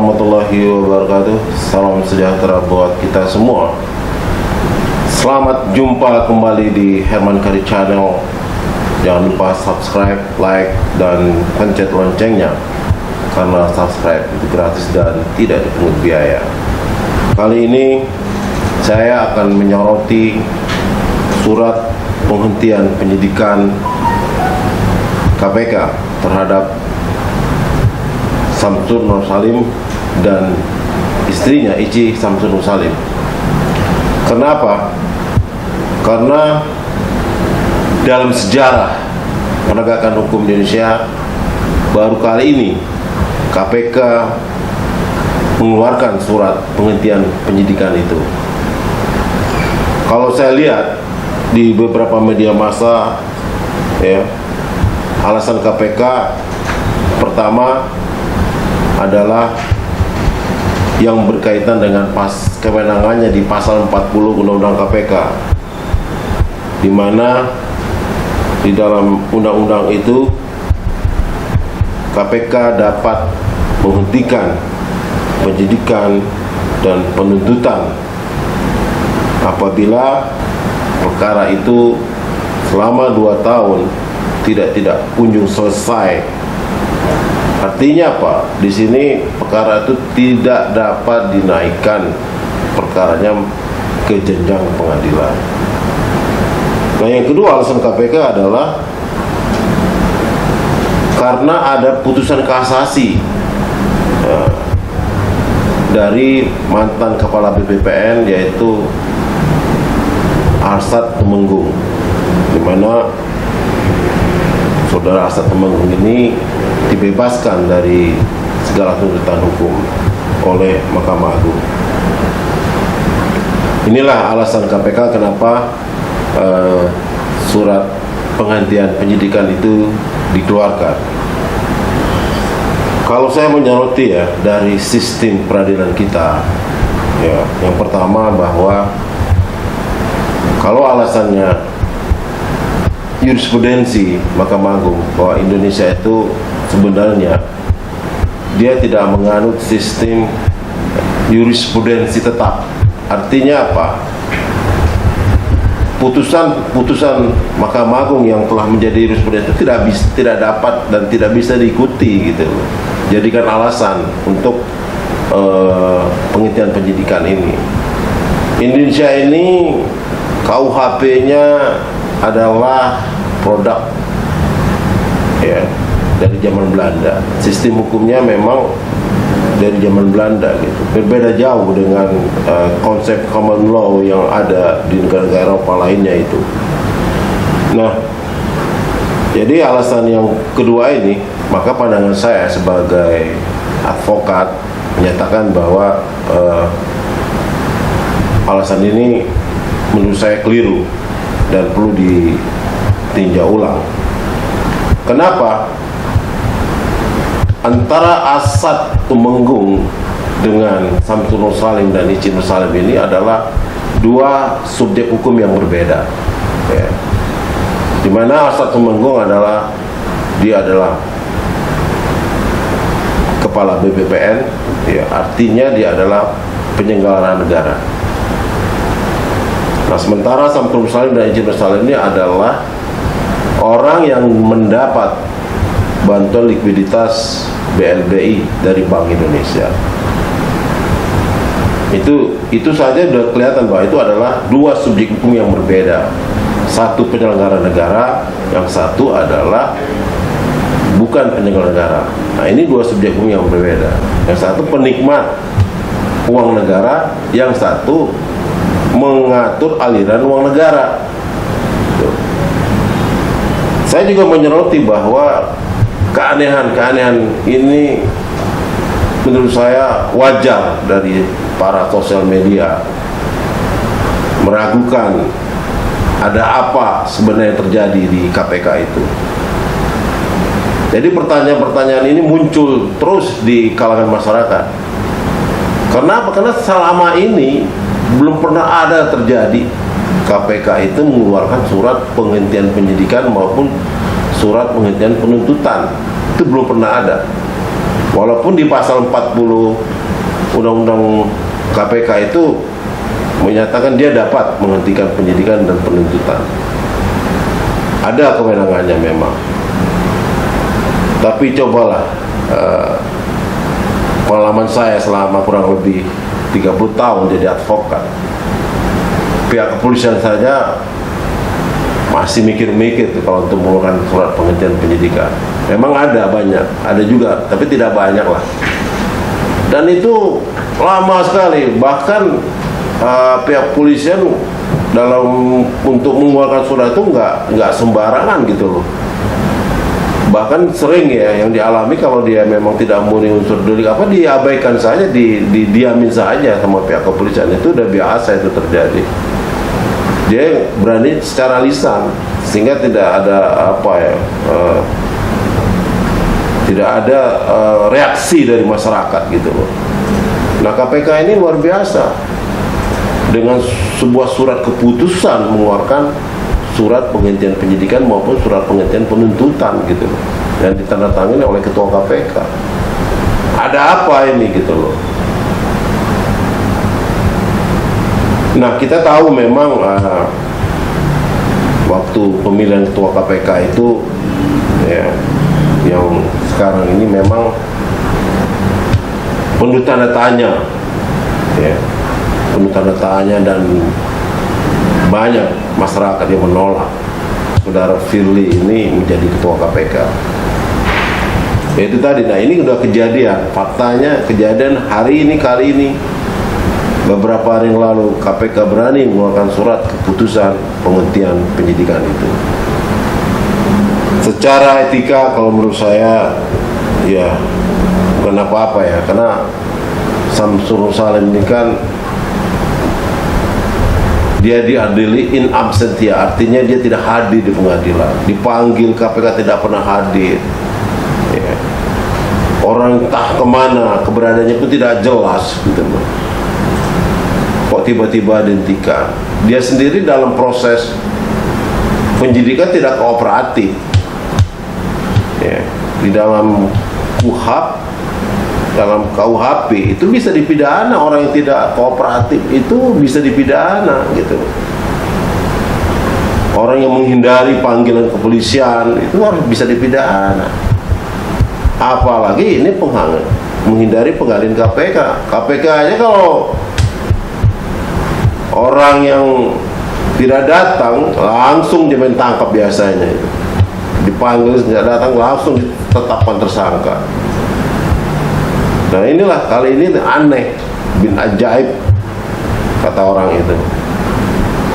warahmatullahi wabarakatuh. Salam sejahtera buat kita semua. Selamat jumpa kembali di Herman Kari Channel. Jangan lupa subscribe, like, dan pencet loncengnya, karena subscribe itu gratis dan tidak dipungut biaya. Kali ini saya akan menyoroti surat penghentian penyidikan KPK terhadap Samsul Nur Salim dan istrinya Ici Samsul Nur Salim. Kenapa? Karena dalam sejarah penegakan hukum di Indonesia baru kali ini KPK mengeluarkan surat penghentian penyidikan itu. Kalau saya lihat di beberapa media massa, ya, alasan KPK pertama adalah yang berkaitan dengan kewenangannya di pasal 40 Undang-Undang KPK, di mana di dalam undang-undang itu KPK dapat menghentikan penyidikan dan penuntutan apabila perkara itu selama 2 tahun tidak kunjung selesai. Artinya apa? Di sini perkara itu tidak dapat dinaikkan perkaranya ke jenjang pengadilan. Nah, yang kedua alasan KPK adalah karena ada putusan kasasi dari mantan kepala BPPN, yaitu Arsad Tumenggung, di mana saudara Arsad Tumenggung ini dibebaskan dari segala tuntutan hukum oleh Mahkamah Agung. Inilah alasan KPK kenapa surat penghentian penyidikan itu dikeluarkan. Kalau saya menyoroti ya dari sistem peradilan kita, ya, yang pertama bahwa kalau alasannya jurisprudensi Mahkamah Agung bahwa Indonesia itu sebenarnya dia tidak menganut sistem jurisprudensi tetap. Artinya apa? Putusan Mahkamah Agung yang telah menjadi jurisprudensi itu tidak dapat dan tidak bisa diikuti gitu. Jadikan alasan untuk penghentian penyidikan ini. Indonesia ini KUHP-nya adalah produk, ya, dari zaman Belanda. Sistem hukumnya memang dari zaman Belanda gitu. Berbeda jauh dengan konsep common law yang ada di negara-negara Eropa lainnya itu. Nah, jadi alasan yang kedua ini, maka pandangan saya sebagai advokat menyatakan bahwa alasan ini menurut saya keliru dan perlu ditinjau ulang. Kenapa? Antara Arsad Tumenggung dengan Samsul Nur Salim dan Ici Nur Salim ini adalah dua subjek hukum yang berbeda, ya. Dimana Arsad Tumenggung adalah kepala BPPN, ya, artinya dia adalah penyelenggara negara. Nah, sementara Samsul Nur Salim dan Ici Nur Salim ini adalah orang yang mendapat bantuan likuiditas BLBI dari Bank Indonesia. Itu saja sudah kelihatan bahwa itu adalah dua subjek hukum yang berbeda. Satu penyelenggara negara, yang satu adalah bukan penyelenggara negara. Nah, ini dua subjek hukum yang berbeda. Yang satu penikmat uang negara, yang satu mengatur aliran uang negara. Saya juga menyoroti bahwa keanehan-keanehan ini menurut saya wajar dari para sosial media meragukan ada apa sebenarnya terjadi di KPK itu. Jadi pertanyaan-pertanyaan ini muncul terus di kalangan masyarakat. Kenapa? Karena selama ini belum pernah ada terjadi KPK itu mengeluarkan surat penghentian penyidikan maupun surat penghentian penuntutan. Itu belum pernah ada. Walaupun di pasal 40 Undang-Undang KPK itu menyatakan dia dapat menghentikan penyidikan dan penuntutan. Ada kewenangannya memang. Tapi cobalah pengalaman saya selama kurang lebih 30 tahun jadi advokat. Pihak kepolisian saja masih mikir-mikir tuh kalau untuk mengeluarkan surat penghentian penyidikan. Memang ada banyak, ada juga, tapi tidak banyak lah. Dan itu lama sekali. Bahkan pihak kepolisian dalam untuk mengeluarkan surat itu nggak sembarangan gitu loh. Bahkan sering ya yang dialami kalau dia memang tidak memenuhi unsur delik apa diabaikan saja, didiamin saja sama pihak kepolisian. Itu udah biasa itu terjadi. Dia berani secara lisan sehingga tidak ada tidak ada reaksi dari masyarakat gitu loh. Nah, KPK ini luar biasa dengan sebuah surat keputusan mengeluarkan surat penghentian penyidikan maupun surat penghentian penuntutan gitu loh, yang ditandatangani oleh Ketua KPK. Ada apa ini gitu loh. Nah, kita tahu memang waktu pemilihan Ketua KPK itu ya, yang sekarang ini memang penuh tanda tanya ya, penuh tanda tanya dan banyak masyarakat yang menolak Saudara Firly ini menjadi Ketua KPK. Ya itu tadi, nah ini udah kejadian, faktanya kejadian hari ini, kali ini. Beberapa hari yang lalu KPK berani mengeluarkan surat keputusan penghentian penyidikan itu. Secara etika kalau menurut saya ya bukan apa-apa ya, karena Syamsul Nur Salim ini kan dia diadili in absentia, artinya dia tidak hadir di pengadilan, dipanggil KPK tidak pernah hadir ya. Orang entah kemana, keberadaannya pun tidak jelas gitu loh. Kok tiba-tiba dihentikan? Dia sendiri dalam proses penyidikan tidak kooperatif ya. Di dalam KUHP itu bisa dipidana, orang yang tidak kooperatif itu bisa dipidana gitu. Orang yang menghindari panggilan kepolisian itu harus bisa dipidana. Apalagi ini menghindari pengalihan KPK. KPK aja kalau orang yang tidak datang langsung dia tangkap biasanya. Dipanggil tidak datang langsung ditetapkan tersangka. Nah inilah kali ini aneh, bin ajaib kata orang itu.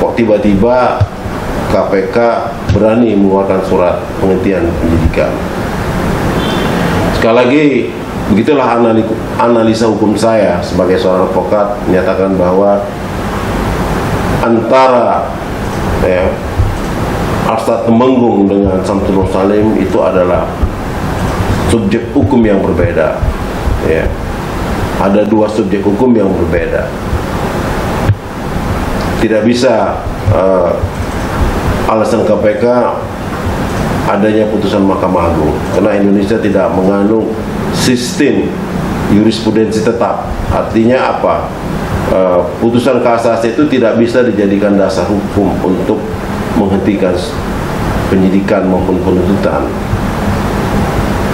Kok tiba-tiba KPK berani mengeluarkan surat penghentian penyidikan. Sekali lagi, begitulah analisa hukum saya sebagai seorang advokat menyatakan bahwa antara Arsad Temenggung dengan Syamsul Nur Salim itu adalah subjek hukum yang berbeda ya. Ada dua subjek hukum yang berbeda. Tidak bisa alasan KPK adanya putusan Mahkamah Agung karena Indonesia tidak mengandung sistem jurisprudensi tetap. Artinya apa? Putusan kasasi itu tidak bisa dijadikan dasar hukum untuk menghentikan penyidikan maupun penuntutan.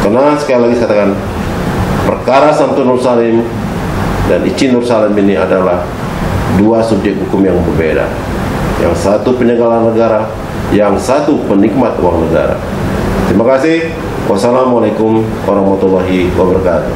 Karena sekali lagi saya katakan, perkara Syamsul Nur Salim dan Ici Nur Salim ini adalah dua subjek hukum yang berbeda. Yang satu penyelenggara negara, yang satu penikmat uang negara. Terima kasih. Wassalamualaikum warahmatullahi wabarakatuh.